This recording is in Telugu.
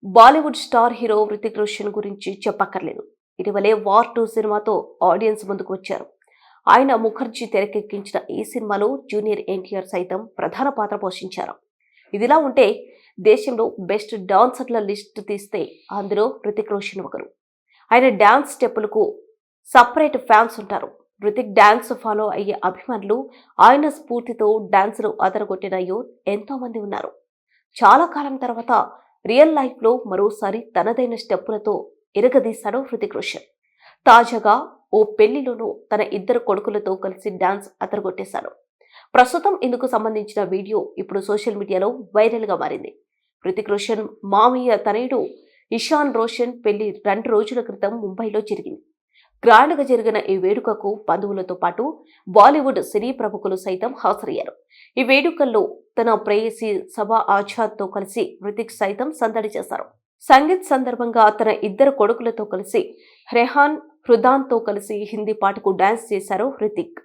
బాలీవుడ్ స్టార్ హీరో హృతిక్ రోషన్ గురించి చెప్పక్కర్లేదు. ఇటీవలే వార్ 2 సినిమాతో ఆడియన్స్ ముందుకు వచ్చారు. ఆయన ముఖర్జీ తెరకెక్కించిన ఈ సినిమాలో జూనియర్ ఎన్టీఆర్ సైతం ప్రధాన పాత్ర పోషించారు. ఇదిలా ఉంటే దేశంలో బెస్ట్ డాన్సర్ల లిస్ట్ తీస్తే అందులో హృతిక్ రోషన్ ఒకరు. ఆయన డాన్స్ స్టెప్పులకు సపరేట్ ఫ్యాన్స్ ఉంటారు. హృతిక్ డాన్స్ ఫాలో అయ్యే అభిమానులు, ఆయన స్ఫూర్తితో డాన్సులు అదరగొట్టిన యూత్ ఎంతో మంది ఉన్నారు. చాలా కాలం తర్వాత రియల్ లైఫ్ లో మరోసారి తనదైన స్టెప్పులతో ఇరగదీశాడు హృతిక్ రోషన్. తాజాగా ఓ పెళ్లిలోనూ తన ఇద్దరు కొడుకులతో కలిసి డాన్స్ అదరగొట్టేశాడు. ప్రస్తుతం ఇందుకు సంబంధించిన వీడియో ఇప్పుడు సోషల్ మీడియాలో వైరల్ గా మారింది. హృతిక్ రోషన్ మామయ్య తనయుడు ఇషాన్ రోషన్ పెళ్లి 2 రోజుల క్రితం ముంబైలో జరిగింది. గ్రాండ్ గా జరిగిన ఈ వేడుకకు బంధువులతో పాటు బాలీవుడ్ సినీ ప్రముఖులు సైతం హాజరయ్యారు. ఈ వేడుకల్లో తన ప్రేయసి సబా ఆజాద్ తో కలిసి హృతిక్ సైతం సందడి చేశారు. సంగీత్ సందర్భంగా తన ఇద్దరు కొడుకులతో కలిసి రెహాన్ హృదాన్ తో కలిసి హిందీ పాటకు డాన్స్ చేశారు హృతిక్.